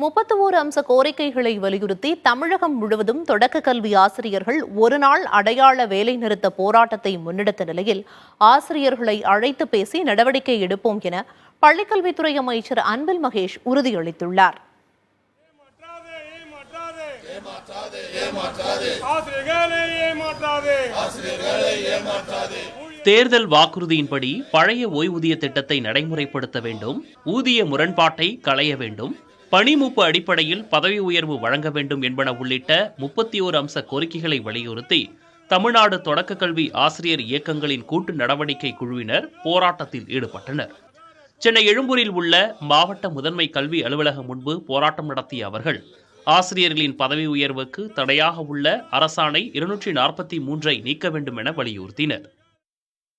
31 அம்ச கோரிக்கைகளை வலியுறுத்தி தமிழகம் முழுவதும் தொடக்க கல்வி ஆசிரியர்கள் ஒருநாள் அடையாள வேலைநிறுத்த போராட்டத்தை முன்னெடுத்த நிலையில் ஆசிரியர்களை அழைத்து பேசி நடவடிக்கை எடுப்போம் என பள்ளிக்கல்வித்துறை அமைச்சர் அன்பில் மகேஷ் உறுதியளித்துள்ளார். தேர்தல் வாக்குறுதியின்படி பழைய ஓய்வூதிய திட்டத்தை நடைமுறைப்படுத்த வேண்டும், ஊதிய முரண்பாட்டை களைய வேண்டும், பணி மூப்பு அடிப்படையில் பதவி உயர்வு வழங்க வேண்டும் என்பன உள்ளிட்ட 31 அம்ச கோரிக்கைகளை வலியுறுத்தி தமிழ்நாடு தொடக்க கல்வி ஆசிரியர் இயக்கங்களின் கூட்டு நடவடிக்கை குழுவினர் போராட்டத்தில் ஈடுபட்டனர். சென்னை எழும்பூரில் உள்ள மாவட்ட முதன்மை கல்வி அலுவலகம் முன்பு போராட்டம் நடத்திய அவர்கள் ஆசிரியர்களின் பதவி உயர்வுக்கு தடையாக உள்ள அரசாணை 243 நீக்க வேண்டும் என வலியுறுத்தினர்.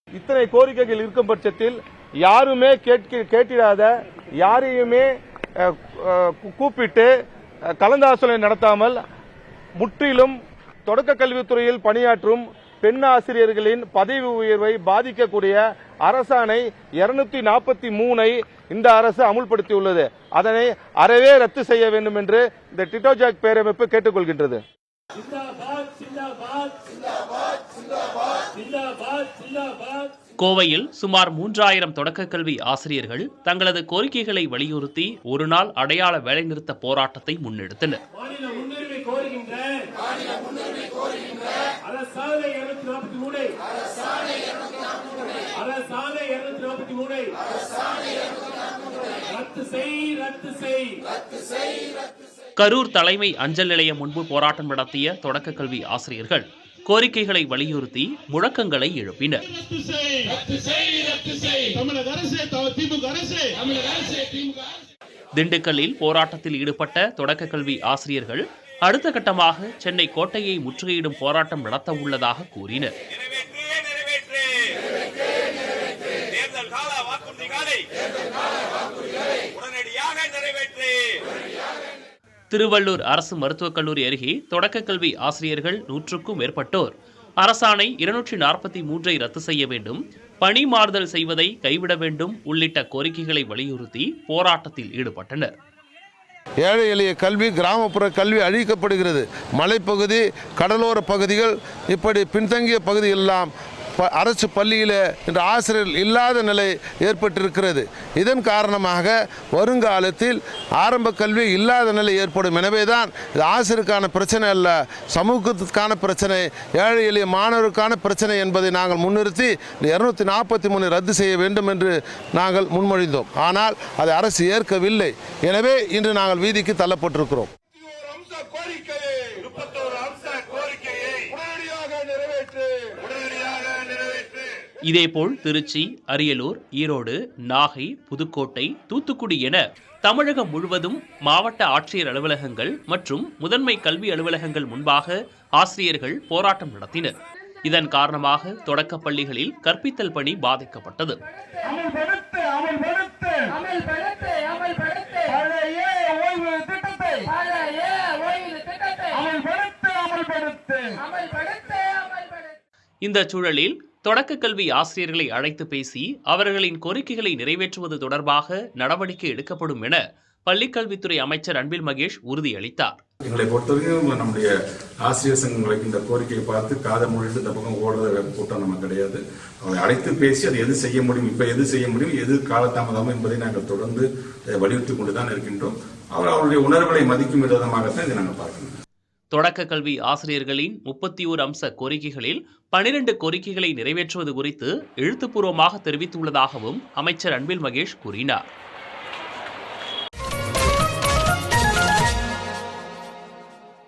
இத்தனை கோரிக்கைகள் இருக்கும் பட்சத்தில் யாருமே கேட்டிடாத, யாரையுமே கூப்பிட்டு கலந்தாலோசனை நடத்தாமல் முற்றிலும் தொடக்க கல்வித்துறையில் பணியாற்றும் பெண் ஆசிரியர்களின் பதவி உயர்வை பாதிக்கக்கூடிய அரசாணை 243 இந்த அரசு அமுல்படுத்தியுள்ளது. அதனை அறவே ரத்து செய்ய வேண்டும் என்று இந்த டிட்டோஜாக் பேரமைப்பு கேட்டுக்கொள்கின்றது. கோவையில் சுமார் 3000 தொடக்க கல்வி ஆசிரியர்கள் தங்களது கோரிக்கைகளை வலியுறுத்தி ஒருநாள் அடையாள வேலைநிறுத்த போராட்டத்தை முன்னெடுத்தனர். கரூர் தலைமை அஞ்சல் நிலையம் முன்பு போராட்டம் நடத்திய தொடக்க கல்வி ஆசிரியர்கள் கோரிக்கைகளை வலியுறுத்தி முழக்கங்களை எழுப்பினர். திண்டுக்கல்லில் போராட்டத்தில் ஈடுபட்ட தொடக்க கல்வி ஆசிரியர்கள் அடுத்த கட்டமாக சென்னை கோட்டையை முற்றுகையிடும் போராட்டம் நடத்த உள்ளதாக கூறினர். திருவள்ளூர் அரசு மருத்துவக் கல்லூரி அருகே தொடக்க கல்வி ஆசிரியர்கள் 100க்கும் மேற்பட்டோர் அரசாணை 243 ரத்து செய்ய வேண்டும், பணி மாறுதல் செய்வதை கைவிட வேண்டும் உள்ளிட்ட கோரிக்கைகளை வலியுறுத்தி போராட்டத்தில் ஈடுபட்டனர். ஏழை எளிய கல்வி, கிராமப்புற கல்வி அழிக்கப்படுகிறது. மலைப்பகுதி, கடலோர பகுதிகள், இப்படி பின்தங்கிய பகுதியெல்லாம் அரசு பள்ளியில் இன்று ஆசிரியர்கள் இல்லாத நிலை ஏற்பட்டிருக்கிறது. இதன் காரணமாக வருங்காலத்தில் ஆரம்ப கல்வி இல்லாத நிலை ஏற்படும். எனவேதான் இது ஆசிரியருக்கான பிரச்சனை அல்ல, சமூகத்திற்கான பிரச்சனை, ஏழை எளிய மாணவருக்கான பிரச்சனை என்பதை நாங்கள் முன்னிறுத்தி 243 ரத்து செய்ய வேண்டும் என்று நாங்கள் முன்மொழிந்தோம். ஆனால் அதை அரசு ஏற்கவில்லை. எனவே இன்று நாங்கள் வீதிக்கு தள்ளப்பட்டிருக்கிறோம். இதேபோல் திருச்சி, அரியலூர், ஈரோடு, நாகை, புதுக்கோட்டை, தூத்துக்குடி என தமிழகம் முழுவதும் மாவட்ட ஆட்சியர் அலுவலகங்கள் மற்றும் முதன்மை கல்வி அலுவலகங்கள் முன்பாக ஆசிரியர்கள் போராட்டம் நடத்தினர். இதன் காரணமாக தொடக்க பள்ளிகளில் கற்பித்தல் பணி பாதிக்கப்பட்டது. இந்த சூழலில் தொடக்க கல்வி ஆசிரியர்களை அழைத்து பேசி அவர்களின் கோரிக்கைகளை நிறைவேற்றுவது தொடர்பாக நடவடிக்கை எடுக்கப்படும் என பள்ளிக்கல்வித்துறை அமைச்சர் அன்பில் மகேஷ் உறுதியளித்தார். எங்களை பொறுத்தவரைக்கும் நம்முடைய ஆசிரியர் சங்கங்களுக்கு இந்த கோரிக்கையை பார்த்து காதை மொழிட்டு இந்த பக்கம் ஓடுற கூட்டம் நம்ம கிடையாது. அவங்களை அழைத்து பேசி அது எது செய்ய முடியும், இப்ப எது செய்ய முடியும், எது காலதாமதம் என்பதை நாங்கள் தொடர்ந்து வலியுறுத்தி கொண்டுதான் இருக்கின்றோம். அவருடைய உணர்வுகளை மதிக்கும் விதமாகத்தான் இதை நாங்கள் பார்க்கணும். தொடக்க கல்வி ஆசிரியர்களின் 31 அம்ச கோரிக்கைகளில் 12 கோரிக்கைகளை நிறைவேற்றுவது குறித்து எழுத்துப்பூர்வமாக தெரிவித்துள்ளதாகவும் அமைச்சர் அன்பில் மகேஷ் கூறினார்.